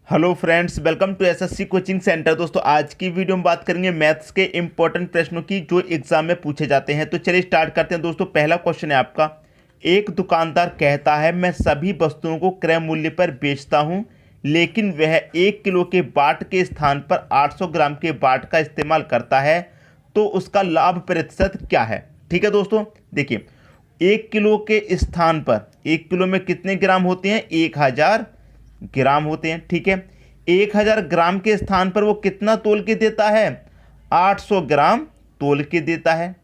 Hello friends, welcome to SSC coaching centre. दोस्तों, आज की वीडियो में बात करेंगे मैथ्स के इंपॉर्टेंट प्रश्नों की जो एग्जाम में पूछे जाते हैं। तो चलिए स्टार्ट करते हैं। दोस्तों, पहला क्वेश्चन है आपका। एक दुकानदार कहता है मैं सभी वस्तुओं को क्रय मूल्य पर बेचता हूं, लेकिन वह 1 किलो के बाट के स्थान पर 800 ग्राम के बाट का इस्तेमाल करता है, तो उसका लाभ प्रतिशत क्या है। ठीक है दोस्तों, देखिए 1 किलो के स्थान पर 1 किलो में कितने ग्राम होते हैं? 1000 ग्राम होते हैं। ठीक है, 1000 ग्राम के स्थान पर वो कितना तोल के देता है? 800 ग्राम तोल के देता है।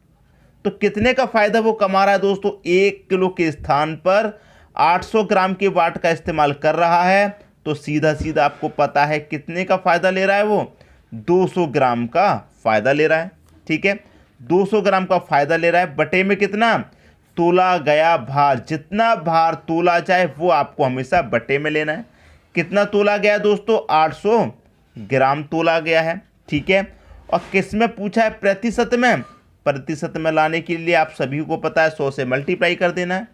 तो कितने का फायदा वो कमा रहा है दोस्तों? 1 किलो के स्थान पर 800 ग्राम के वाट का इस्तेमाल कर रहा है, तो सीधा सीधा आपको पता है कितने का फायदा ले रहा है वो? 200 ग्राम का फायदा ले रहा है। ठीक है, 200 ग्राम का फायदा ले रहा है। बटे में कितना? तोला गया भार। जितना भार तोला जाए वो आपको हमेशा बटे में लेना है। कितना तोला गया दोस्तों? 800 ग्राम तोला गया है। ठीक है, और किस में पूछा है? प्रतिशत में। प्रतिशत में लाने के लिए आप सभी को पता है 100 से मल्टीप्लाई कर देना है।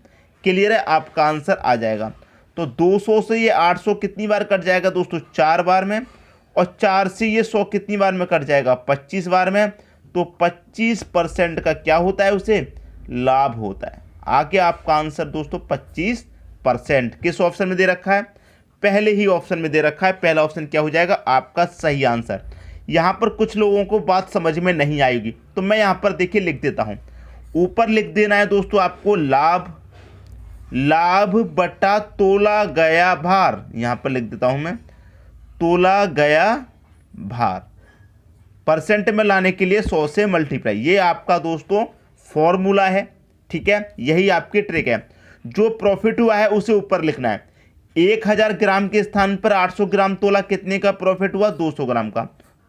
क्लियर है, आपका आंसर आ जाएगा। तो 200 से ये 800 कितनी बार कट जाएगा दोस्तों? 4 बार में। और 4 से ये 100 कितनी बार में कट जाएगा? 25 बार में। तो 25% का क्या होता है? उसे लाभ होता है। आगे आपका आंसर दोस्तों 25% किस ऑप्शन में दे रखा है? पहले ही ऑप्शन में दे रखा है। पहला ऑप्शन क्या हो जाएगा आपका सही आंसर। यहां पर कुछ लोगों को बात समझ में नहीं आएगी, तो मैं यहां पर देखिए लिख देता हूं। ऊपर लिख देना है दोस्तों आपको लाभ बटा तोला गया भार। यहां पर लिख देता हूं मैं तोला गया भार। परसेंट में लाने के लिए 100 से मल्टीप्लाई। ये आपका दोस्तों फॉर्मूला है। ठीक है, यही आपकी ट्रिक है। जो प्रॉफिट हुआ है उसे ऊपर लिखना है। 1000 ग्राम के स्थान पर 800 ग्राम तोला, कितने का प्रॉफिट हुआ? 200 ग्राम का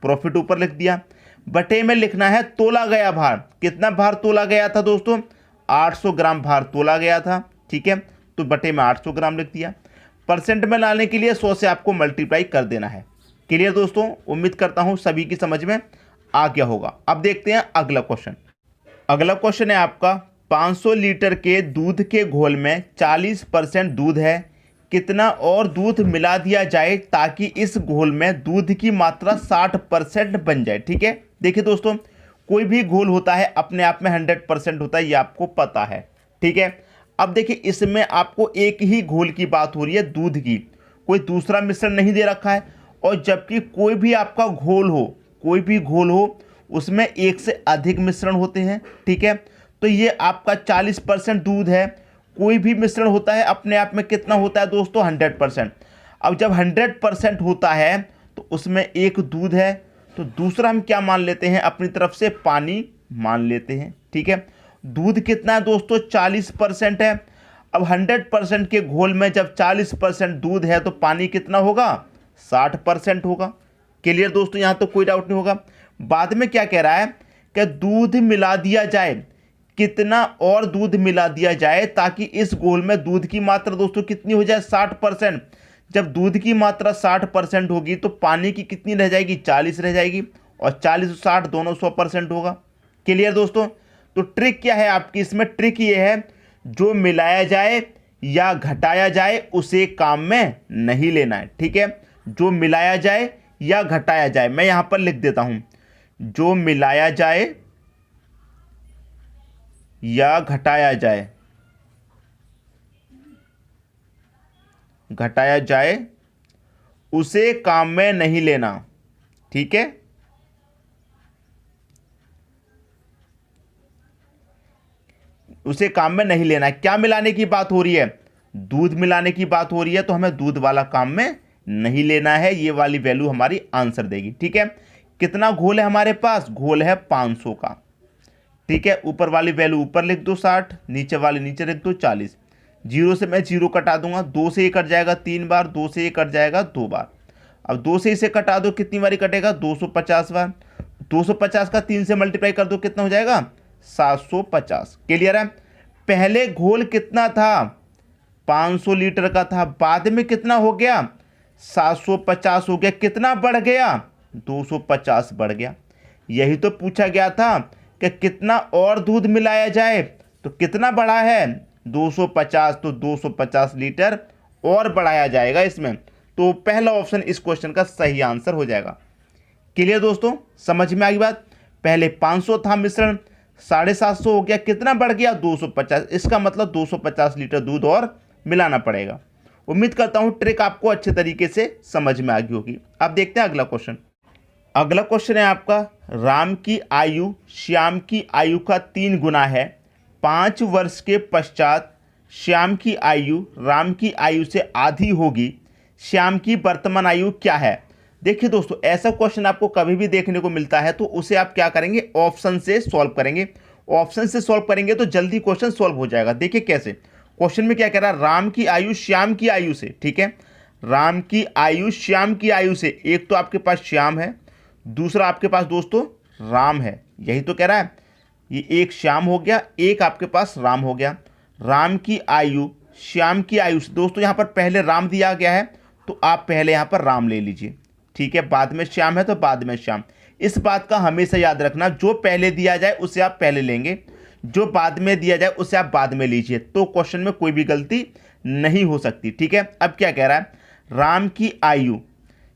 प्रॉफिट ऊपर लिख दिया। बटे में लिखना है तोला गया भार। कितना भार तोला गया था दोस्तों? 800 ग्राम भार तोला गया था। ठीक है, तो बटे में 800 ग्राम लिख दिया। परसेंट में लाने के लिए 100 से आपको मल्टीप्लाई कर देना है। क्लियर दोस्तों, उम्मीद करता हूं सभी की समझ में आ गया होगा। अब देखते हैं अगला क्वेश्चन। अगला क्वेश्चन है आपका 500 लीटर के दूध के घोल में 40% दूध है। कितना और दूध मिला दिया जाए ताकि इस घोल में दूध की मात्रा 60% बन जाए। ठीक है, देखिए दोस्तों, कोई भी घोल होता है अपने आप में 100% होता है, ये आपको पता है। ठीक है, अब देखिए इसमें आपको एक ही घोल की बात हो रही है, दूध की। कोई दूसरा मिश्रण नहीं दे रखा है। और जबकि कोई भी आपका घोल हो, कोई भी घोल हो, उसमें एक से अधिक मिश्रण होते हैं। ठीक है, तो ये आपका 40% दूध है। कोई भी मिश्रण होता है अपने आप में कितना होता है दोस्तों? 100%। अब जब 100% होता है तो उसमें एक दूध है, तो दूसरा हम क्या मान लेते हैं? अपनी तरफ से पानी मान लेते हैं। ठीक है, दूध कितना है दोस्तों? 40% है। अब 100% के घोल में जब 40% दूध है तो पानी कितना होगा? 60% होगा। क्लियर दोस्तों, यहां तो कोई डाउट नहीं होगा। बाद में क्या कह रहा है कि दूध मिला दिया जाए। कितना और दूध मिला दिया जाए ताकि इस घोल में दूध की मात्रा दोस्तों कितनी हो जाए? 60%। जब दूध की मात्रा 60% होगी तो पानी की कितनी रह जाएगी? 40 रह जाएगी। और 40 और 60 दोनों 100% होगा। क्लियर दोस्तों, तो ट्रिक क्या है आपकी इसमें? ट्रिक ये है, जो मिलाया जाए या घटाया जाए उसे काम में नहीं लेना है। ठीक है, जो मिलाया जाए या घटाया जाए, मैं यहां पर लिख देता हूं, जो मिलाया जाए या घटाया जाए उसे काम में नहीं लेना। ठीक है, उसे काम में नहीं लेना। क्या मिलाने की बात हो रही है? दूध मिलाने की बात हो रही है, तो हमें दूध वाला काम में नहीं लेना है। ये वाली वैल्यू हमारी आंसर देगी। ठीक है, कितना घोल है हमारे पास? घोल है 500 का। ठीक है, ऊपर वाली वैल्यू ऊपर लिख दो 60, नीचे वाली नीचे लिख दो 40। जीरो से मैं जीरो कटा दूंगा, 2 से ये कट जाएगा 3 बार, 2 से ये कट जाएगा 2 बार। अब 2 से इसे कटा दो, कितनी बारी कटेगा? 250 बार। 250 का 3 से मल्टीप्लाई कर दो, कितना हो जाएगा? 750। क्लियर है? पहले घोल कितना था? 500 लीटर का था। बाद में कितना हो गया? 750 हो गया। कितना बढ़ गया? 250 बढ़ गया। यही तो पूछा गया था कि कितना और दूध मिलाया जाए, तो कितना बढ़ा है? 250। तो 250 लीटर और बढ़ाया जाएगा इसमें। तो पहला ऑप्शन इस क्वेश्चन का सही आंसर हो जाएगा। क्लियर दोस्तों, समझ में आ गई बात। पहले 500 था मिश्रण, 750 हो गया, कितना बढ़ गया 250। इसका मतलब 250 लीटर दूध और मिलाना पड़ेगा। उम्मीद करता हूं ट्रिक आपको अच्छे तरीके से समझ में आ गई होगी। अब देखते हैं अगला क्वेश्चन। अगला क्वेश्चन है आपका, राम की आयु श्याम की आयु का 3 गुना है। 5 वर्ष के पश्चात श्याम की आयु राम की आयु से आधी होगी। श्याम की वर्तमान आयु क्या है? देखिए दोस्तों, ऐसा क्वेश्चन आपको कभी भी देखने को मिलता है तो उसे आप क्या करेंगे, ऑप्शन से सॉल्व करेंगे। ऑप्शन से सॉल्व करेंगे तो जल्दी क्वेश्चन सॉल्व हो जाएगा। देखिए कैसे, क्वेश्चन में क्या कह रहा है, राम की आयु श्याम की आयु से, ठीक है, राम की आयु श्याम की आयु से। एक तो आपके पास श्याम है, दूसरा आपके पास दोस्तों राम है, यही तो कह रहा है। ये एक श्याम हो गया, एक आपके पास राम हो गया। राम की आयु श्याम की आयु से, दोस्तों यहाँ पर पहले राम दिया गया है तो आप पहले यहाँ पर राम ले लीजिए, ठीक है। बाद में श्याम है तो बाद में श्याम। इस बात का हमेशा याद रखना, जो पहले दिया जाए उसे आप पहले लेंगे, जो बाद में दिया जाए उसे आप बाद में लीजिए, तो क्वेश्चन में कोई भी गलती नहीं हो सकती, ठीक है। अब क्या कह रहा है, राम की आयु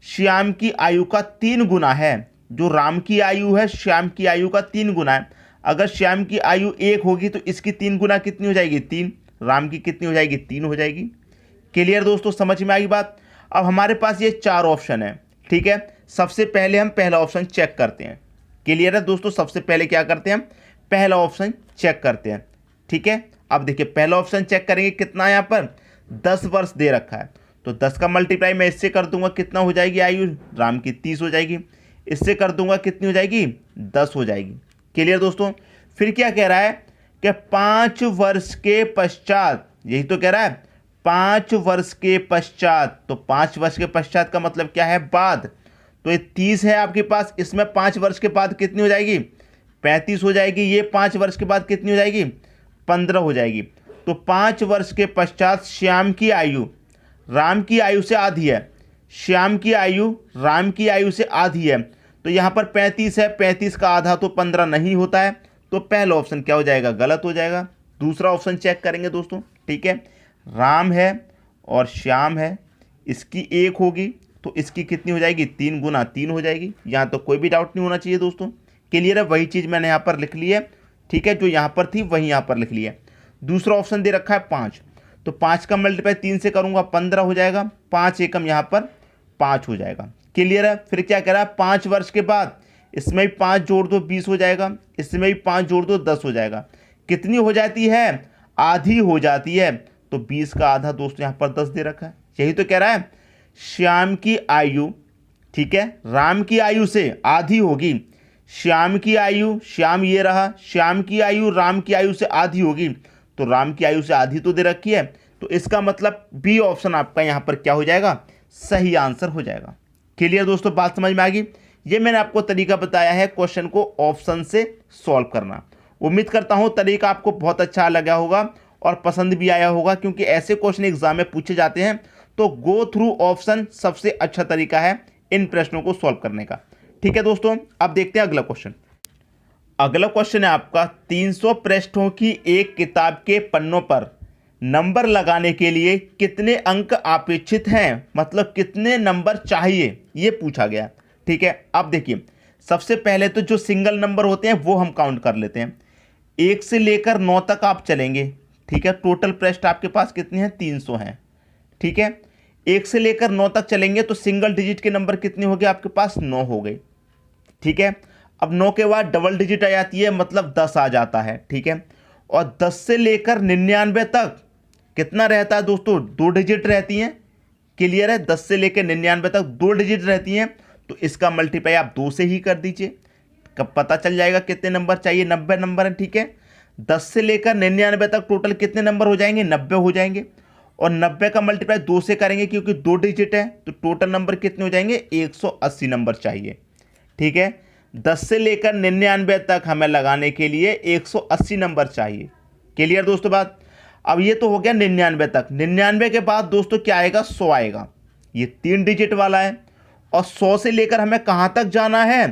श्याम की आयु का 3 गुना है। जो राम की आयु है श्याम की आयु का 3 गुना है। अगर श्याम की आयु 1 होगी तो इसकी 3 गुना कितनी हो जाएगी, 3। राम की कितनी हो जाएगी, 3 हो जाएगी। क्लियर दोस्तों, समझ में आई बात। अब हमारे पास ये 4 ऑप्शन है, ठीक है। सबसे पहले हम पहला ऑप्शन चेक करते हैं। क्लियर है दोस्तों, सबसे पहले क्या करते हैं, पहला ऑप्शन चेक करते हैं, ठीक है। अब देखिए पहला ऑप्शन चेक करेंगे, कितना यहाँ पर 10 वर्ष दे रखा है, तो 10 का मल्टीप्लाई मैं इससे कर दूंगा, कितना हो जाएगी आयु राम की, 30 हो जाएगी। इससे कर दूंगा, कितनी हो जाएगी, 10 हो जाएगी। क्लियर दोस्तों, फिर क्या कह रहा है कि 5 वर्ष के पश्चात, यही तो कह रहा है 5 वर्ष के पश्चात। तो 5 वर्ष के पश्चात का मतलब क्या है, बाद। तो ये 30 है आपके पास, इसमें 5 वर्ष के बाद कितनी हो जाएगी, 35 हो जाएगी। ये 5 वर्ष के बाद कितनी हो जाएगी, 15 हो जाएगी। तो 5 वर्ष के पश्चात श्याम की आयु राम की आयु से आधी है, श्याम की आयु राम की आयु से आधी है। तो यहाँ पर 35 है, 35 का आधा तो 15 नहीं होता है, तो पहला ऑप्शन क्या हो जाएगा, गलत हो जाएगा। दूसरा ऑप्शन चेक करेंगे दोस्तों, ठीक है। राम है और श्याम है, इसकी 1 होगी तो इसकी कितनी हो जाएगी, 3 गुना 3 हो जाएगी। यहाँ तो कोई भी डाउट नहीं होना चाहिए दोस्तों। क्लियर है, वही चीज़ मैंने यहाँ पर लिख ली है, ठीक है, जो यहाँ पर थी वही यहाँ पर लिख ली है। दूसरा ऑप्शन दे रखा है 5, तो 5 का मल्टीप्लाई 3 से करूँगा 15 हो जाएगा। 5 एकम यहाँ पर 5 हो जाएगा। क्लियर है। फिर क्या कह रहा है, 5 वर्ष के बाद इसमें भी 5 जोड़ दो 20 हो जाएगा, इसमें भी 5 जोड़ दो 10 हो जाएगा। कितनी हो जाती है, आधी हो जाती है। तो 20 का आधा दोस्तों यहाँ पर 10 दे रखा है, यही तो कह रहा है। श्याम की आयु, ठीक है, राम की आयु से आधी होगी। श्याम की आयु, श्याम ये रहा, श्याम की आयु राम की आयु से आधी होगी, तो राम की आयु से आधी तो दे रखी है। तो इसका मतलब बी ऑप्शन आपका यहाँ पर क्या हो जाएगा, सही आंसर हो जाएगा। क्लियर दोस्तों, बात समझ में आ गई। ये मैंने आपको तरीका बताया है क्वेश्चन को ऑप्शन से सॉल्व करना। उम्मीद करता हूँ तरीका आपको बहुत अच्छा लगा होगा और पसंद भी आया होगा, क्योंकि ऐसे क्वेश्चन एग्जाम में पूछे जाते हैं, तो गो थ्रू ऑप्शन सबसे अच्छा तरीका है इन प्रश्नों को सॉल्व करने का। ठीक है दोस्तों, अब देखते हैं अगला क्वेश्चन। अगला क्वेश्चन है आपका, 300 पृष्ठों की एक किताब के पन्नों पर नंबर लगाने के लिए कितने अंक अपेक्षित हैं, मतलब कितने नंबर चाहिए, ये पूछा गया। ठीक है, अब देखिए सबसे पहले तो जो सिंगल नंबर होते हैं वो हम काउंट कर लेते हैं। 1 से लेकर 9 तक आप चलेंगे, ठीक है। टोटल पृष्ठ आपके पास कितने हैं, 300 हैं, ठीक है। 1 से लेकर 9 तक चलेंगे तो सिंगल डिजिट के नंबर कितने हो गए आपके पास, 9 हो गए, ठीक है। अब 9 के बाद डबल डिजिट आ जाती है, मतलब 10 आ जाता है, ठीक है। और 10 से लेकर 99 तक कितना रहता है दोस्तों, 2 डिजिट रहती हैं। क्लियर है, 10 से लेकर 99 तक 2 डिजिट रहती हैं, तो इसका मल्टीप्लाई आप 2 से ही कर दीजिए, कब पता चल जाएगा कितने नंबर चाहिए, 90 नंबर है, ठीक है। 10 से लेकर 99 तक टोटल कितने नंबर हो जाएंगे, 90 हो जाएंगे। और 90 का मल्टीप्लाई 2 से करेंगे क्योंकि 2 डिजिट है, तो टोटल नंबर कितने हो जाएंगे, 180 नंबर चाहिए, ठीक है। 10 से लेकर 99 तक हमें लगाने के लिए 180 नंबर चाहिए। क्लियर दोस्तों बात। अब ये तो हो गया 99 तक। 99 के बाद दोस्तों क्या आएगा, 100 आएगा, ये 3 डिजिट वाला है। और 100 से लेकर हमें कहाँ तक जाना है,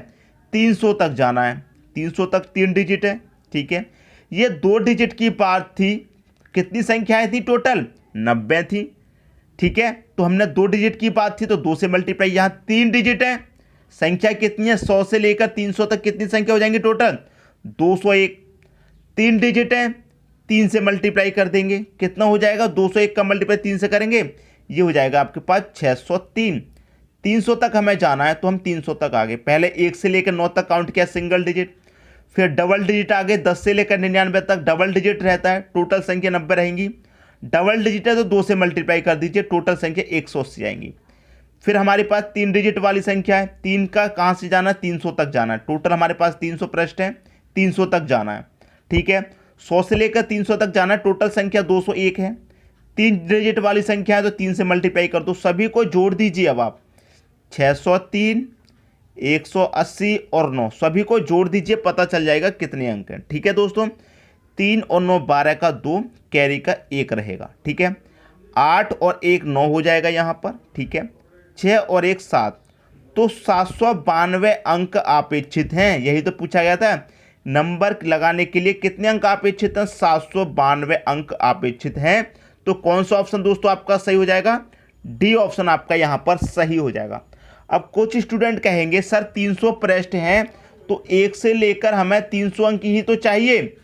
300 तक जाना है। 300 तक 3 डिजिट है, ठीक है। ये 2 डिजिट की बात थी, कितनी संख्याएं थी टोटल, 90 थी, ठीक है। तो हमने 2 डिजिट की बात थी तो 2 से मल्टीप्लाई, यहाँ 3 डिजिट है, संख्या कितनी है 100 से लेकर 300 तक कितनी संख्या हो जाएंगी टोटल 201। 3 डिजिट है, 3 से मल्टीप्लाई कर देंगे, कितना हो जाएगा 201 का मल्टीप्लाई 3 से करेंगे, ये हो जाएगा आपके पास 603। 300 तक हमें जाना है तो हम 300 तक आ गए। पहले 1 से लेकर 9 तक काउंट किया सिंगल डिजिट, फिर डबल डिजिट आ गए, 10 से लेकर 99 तक डबल डिजिट रहता है, टोटल संख्या 90 रहेंगी। डबल डिजिट है तो 2 से मल्टीप्लाई कर दीजिए, टोटल संख्या 180 आएंगी। फिर हमारे पास 3 डिजिट वाली संख्या है, 3 का कहाँ से जाना है 300 तक जाना है, टोटल हमारे पास 300 पृष्ठ है, 300 तक जाना है। ठीक है, 100 से लेकर 300 तक जाना है, टोटल संख्या 201 है। 3 डिजिट वाली संख्या है तो 3 से मल्टीप्लाई कर दो, सभी को जोड़ दीजिए। अब आप 603, 180 और 9 सभी को जोड़ दीजिए, पता चल जाएगा कितने अंक हैं। ठीक है दोस्तों, 3 और 9 12 का 2, कैरी का 1 रहेगा। ठीक है, 8 और 1 9 हो जाएगा यहाँ पर। ठीक है, 6 और 1 7, तो 792 अंक अपेक्षित हैं। यही तो पूछा गया था, नंबर लगाने के लिए कितने अंक अपेक्षित हैं 792 अंक अपेक्षित हैं। तो कौन सा ऑप्शन दोस्तों आपका सही हो जाएगा, डी ऑप्शन आपका यहाँ पर सही हो जाएगा। अब कुछ स्टूडेंट कहेंगे सर 300 पृष्ठ हैं तो 1 से लेकर हमें 300 अंक ही तो चाहिए,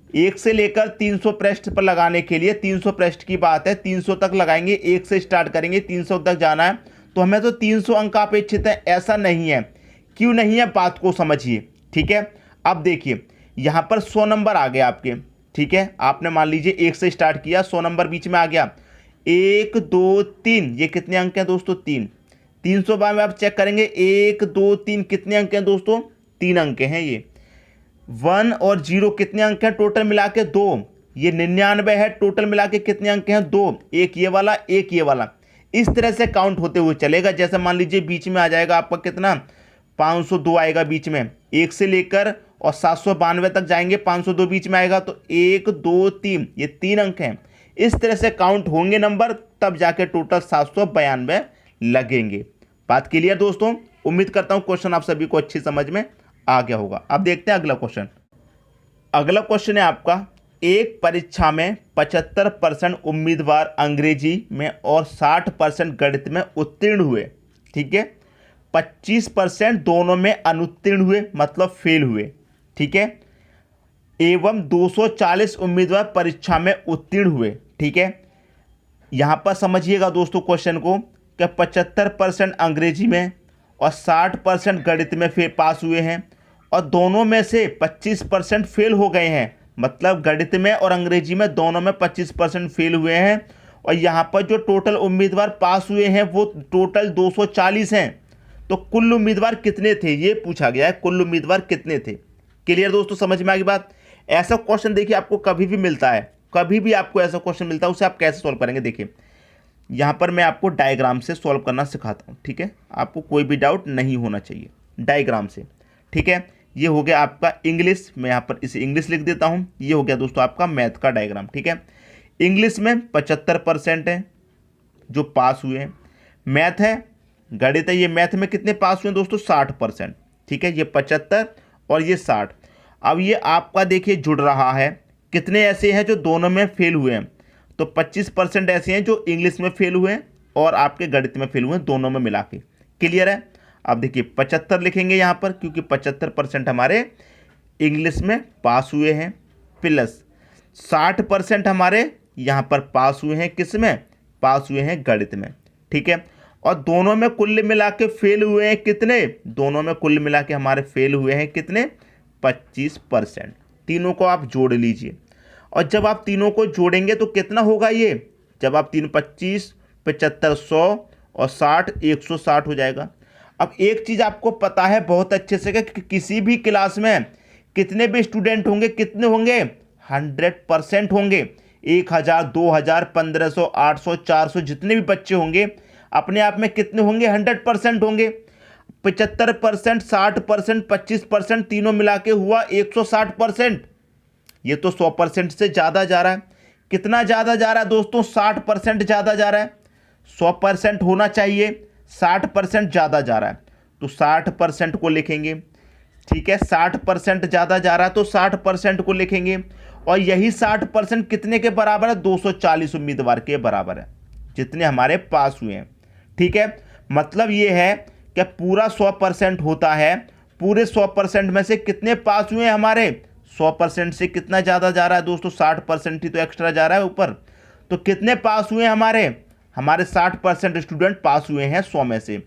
1 से लेकर 300 पृष्ठ पर लगाने के लिए 300 पृष्ठ की बात है, 300 तक लगाएंगे, 1 से स्टार्ट करेंगे 300 तक जाना है, तो हमें तो 300 अंक अपेक्षित है। ऐसा नहीं है, क्यों नहीं है बात को समझिए। ठीक है, अब देखिए यहाँ पर 100 नंबर आ गए आपके। ठीक है, आपने मान लीजिए 1 से स्टार्ट किया, 100 नंबर बीच में आ गया, 1 2 3, ये कितने अंक हैं दोस्तों 3। 300 बार में आप चेक करेंगे 1 2 3 कितने अंक हैं दोस्तों 3 अंक हैं। ये 1 और 0 कितने अंक हैं टोटल मिला के 2, ये 99 है, टोटल मिला के कितने अंक हैं 2, एक ये वाला एक ये वाला। इस तरह से काउंट होते हुए चलेगा। जैसे मान लीजिए बीच में आ जाएगा आपका कितना 502 आएगा बीच में, 1 से लेकर और 792 तक जाएंगे, 502 बीच में आएगा, तो 1 2 3 ये 3 अंक हैं। इस तरह से काउंट होंगे नंबर, तब जाके टोटल 792 लगेंगे। बात क्लियर दोस्तों, उम्मीद करता हूं क्वेश्चन आप सभी को अच्छी समझ में आ गया होगा। अब देखते हैं अगला क्वेश्चन। अगला क्वेश्चन है आपका, एक परीक्षा में 75% उम्मीदवार अंग्रेजी में और 60% गणित में उत्तीर्ण हुए। ठीक है, 25% दोनों में अनुत्तीर्ण हुए, मतलब फेल हुए। ठीक है, एवं 240 उम्मीदवार परीक्षा में उत्तीर्ण हुए। ठीक है, यहां पर समझिएगा दोस्तों क्वेश्चन को कि 75% अंग्रेजी में और 60% गणित में पास हुए हैं, और दोनों में से 25% फेल हो गए हैं, मतलब गणित में और अंग्रेजी में दोनों में 25% फेल हुए हैं। और यहाँ पर जो टोटल उम्मीदवार पास हुए हैं वो टोटल 240 हैं। तो कुल उम्मीदवार कितने थे ये पूछा गया है, कुल उम्मीदवार कितने थे। क्लियर दोस्तों, समझ में आ गई बात। ऐसा क्वेश्चन देखिए आपको कभी भी मिलता है, कभी भी आपको ऐसा क्वेश्चन मिलता है, उसे आप कैसे सॉल्व करेंगे। देखिए यहाँ पर मैं आपको डायग्राम से सॉल्व करना सिखाता हूँ। ठीक है, आपको कोई भी डाउट नहीं होना चाहिए डायग्राम से। ठीक है, ये हो गया आपका इंग्लिश, मैं यहाँ पर इसे इंग्लिश लिख देता हूँ। ये हो गया दोस्तों आपका मैथ का डायग्राम। ठीक है, इंग्लिश में 75% है जो पास हुए हैं, मैथ है गणित है, ये मैथ में कितने पास हुए हैं दोस्तों 60%। ठीक है, ये 75 और ये 60। अब ये आपका देखिए जुड़ रहा है, कितने ऐसे हैं जो दोनों में फेल हुए हैं, तो 25% ऐसे हैं जो इंग्लिश में फेल हुए हैं और आपके गणित में फेल हुए हैं, दोनों में मिला के। क्लियर है। अब देखिए 75 लिखेंगे यहाँ पर, क्योंकि 75% हमारे इंग्लिश में पास हुए हैं, प्लस 60% हमारे यहाँ पर पास हुए हैं, किस में पास हुए हैं गणित में। ठीक है, और दोनों में कुल मिला के फेल हुए हैं कितने, दोनों में कुल मिला के हमारे फेल हुए हैं कितने 25%। तीनों को आप जोड़ लीजिए, और जब आप तीनों को जोड़ेंगे तो कितना होगा ये, जब आप 3 25 75 100 और 60 160 हो जाएगा। अब एक चीज़ आपको पता है बहुत अच्छे से कि किसी भी क्लास में कितने भी स्टूडेंट होंगे, कितने होंगे 100% होंगे। 1000 2000 1500 800 400 जितने भी बच्चे होंगे अपने आप में कितने होंगे 100% होंगे। 75% 60% 25% तीनों मिला के हुआ 160%। ये तो 100% से ज़्यादा जा रहा है। कितना ज़्यादा जा रहा है दोस्तों 60% ज़्यादा जा रहा है। 100% होना चाहिए, 60% ज़्यादा जा रहा है, तो 60% को लिखेंगे। ठीक है, 60% ज़्यादा जा रहा है तो 60% को लिखेंगे, और यही 60% कितने के बराबर है 240 उम्मीदवार के बराबर है। जितने हमारे पास हुए हैं। ठीक है, मतलब ये है कि पूरा 100% होता है, पूरे 100% में से कितने पास हुए हैं हमारे, 100% से कितना ज़्यादा जा रहा है दोस्तों, 60% ही तो एक्स्ट्रा जा रहा है ऊपर। तो कितने पास हुए हैं हमारे 60% स्टूडेंट पास हुए हैं 100 में से।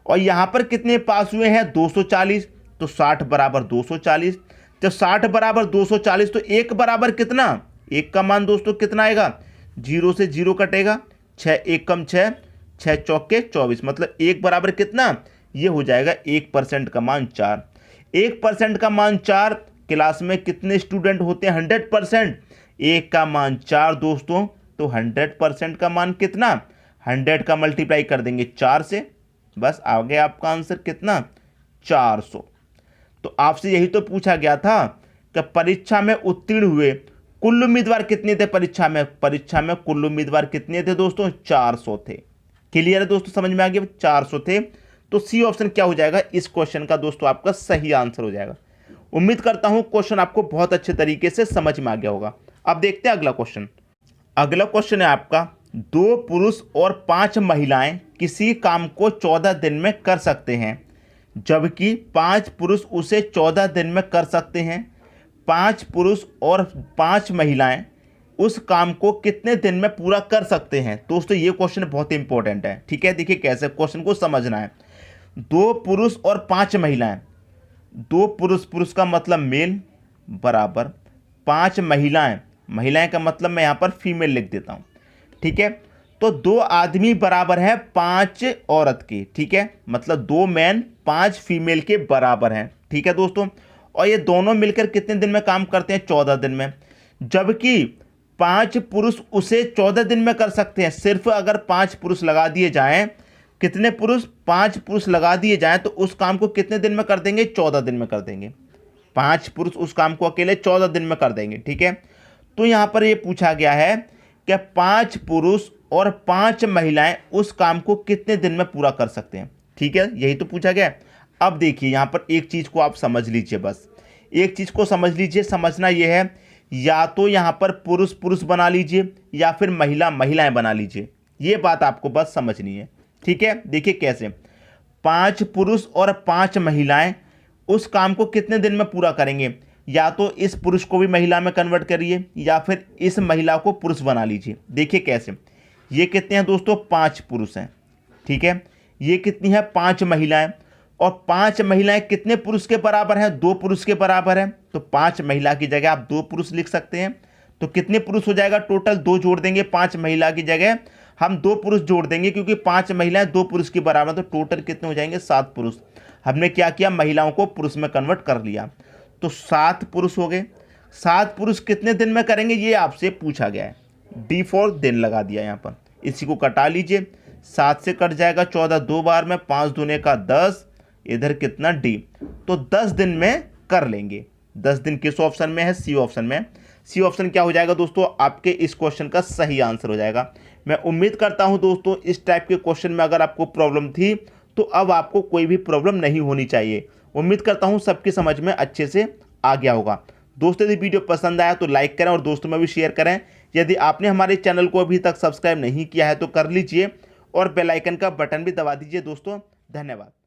और यहाँ पर कितने पास हुए हैं, 240। तो 60 बराबर 240। जब 60 बराबर 240 तो एक बराबर कितना, एक का मान दोस्तों कितना आएगा, 0 से 0 कटेगा, 6 1 कम 6, 6 चौके 24, मतलब एक बराबर कितना, ये हो जाएगा 1% का मान 4। 1% का मान 4, क्लास में कितने स्टूडेंट होते हैं, 100%, एक का मान 4 दोस्तों। तो 100% का मान कितना, 100 का मल्टीप्लाई कर देंगे 4 से, बस आ गया आपका आंसर कितना, 400। तो आपसे यही तो पूछा गया था कि परीक्षा में उत्तीर्ण हुए कुल उम्मीदवार कितने थे, परीक्षा में कुल उम्मीदवार कितने थे दोस्तों, 400 थे। क्लियर है दोस्तों, समझ में आ गया, 400 थे। तो सी ऑप्शन क्या हो जाएगा इस क्वेश्चन का दोस्तों, आपका सही आंसर हो जाएगा। उम्मीद करता हूं क्वेश्चन आपको बहुत अच्छे तरीके से समझ में आ गया होगा। अब देखते हैं अगला क्वेश्चन। अगला क्वेश्चन है आपका, 2 पुरुष और 5 महिलाएं किसी काम को 14 दिन में कर सकते हैं, जबकि 5 पुरुष उसे 14 दिन में कर सकते हैं। 5 पुरुष और 5 महिलाएं उस काम को कितने दिन में पूरा कर सकते हैं। दोस्तों ये क्वेश्चन बहुत इंपॉर्टेंट है। ठीक है, देखिए कैसे क्वेश्चन को समझना है। 2 पुरुष और 5 महिलाएं, 2 पुरुष का मतलब मेल बराबर 5 महिलाएं का मतलब मैं यहाँ पर फीमेल लिख देता हूँ। ठीक है, तो 2 आदमी बराबर है 5 औरत के। ठीक है, मतलब 2 मैन 5 फीमेल के बराबर हैं। ठीक है दोस्तों, और ये दोनों मिलकर कितने दिन में काम करते हैं, 14 दिन में। जबकि 5 पुरुष उसे 14 दिन में कर सकते हैं। सिर्फ अगर 5 पुरुष लगा दिए जाएं, कितने पुरुष, 5 पुरुष लगा दिए जाएं तो उस काम को कितने दिन में कर देंगे, 14 दिन में कर देंगे। 5 पुरुष उस काम को अकेले 14 दिन में कर देंगे। ठीक है, तो यहाँ पर ये पूछा गया है कि 5 पुरुष और 5 महिलाएं उस काम को कितने दिन में पूरा कर सकते हैं। ठीक है, यही तो पूछा गया है। अब देखिए यहाँ पर एक चीज़ को आप समझ लीजिए, बस एक चीज़ को समझ लीजिए। समझना यह है, या तो यहाँ पर पुरुष पुरुष बना लीजिए या फिर महिला महिलाएं बना लीजिए, ये बात आपको बस समझनी है। ठीक है, देखिए कैसे, 5 पुरुष और 5 महिलाएं उस काम को कितने दिन में पूरा करेंगे। या तो इस पुरुष को भी महिला में कन्वर्ट करिए या फिर इस महिला को पुरुष बना लीजिए। देखिए कैसे, ये कितने हैं दोस्तों, 5 पुरुष हैं। ठीक है, ये कितनी है, 5 महिलाएं। और 5 महिलाएं कितने पुरुष के बराबर हैं, 2 पुरुष के बराबर हैं। तो 5 महिला की जगह आप 2 पुरुष लिख सकते हैं। तो कितने पुरुष हो जाएगा टोटल, 2 जोड़ देंगे, 5 महिला की जगह हम 2 पुरुष जोड़ देंगे, क्योंकि 5 महिलाएं 2 पुरुष के बराबर। तो टोटल कितने हो जाएंगे, 7 पुरुष। हमने क्या किया, महिलाओं को पुरुष में कन्वर्ट कर लिया। तो 7 पुरुष हो गए। 7 पुरुष कितने दिन में करेंगे, ये आपसे पूछा गया है। D फॉर दिन लगा दिया यहाँ पर, इसी को कटा लीजिए। 7 से कट जाएगा 14, 2 बार में 5 दूने का 10, इधर कितना D, तो 10 दिन में कर लेंगे। 10 दिन किस ऑप्शन में है, सी ऑप्शन में। सी ऑप्शन क्या हो जाएगा दोस्तों, आपके इस क्वेश्चन का सही आंसर हो जाएगा। मैं उम्मीद करता हूं दोस्तों इस टाइप के क्वेश्चन में अगर आपको प्रॉब्लम थी तो अब आपको कोई भी प्रॉब्लम नहीं होनी चाहिए। उम्मीद करता हूं सबकी समझ में अच्छे से आ गया होगा। दोस्तों यदि वीडियो पसंद आया तो लाइक करें और दोस्तों में भी शेयर करें। यदि आपने हमारे चैनल को अभी तक सब्सक्राइब नहीं किया है तो कर लीजिए और बेल आइकन का बटन भी दबा दीजिए दोस्तों। धन्यवाद।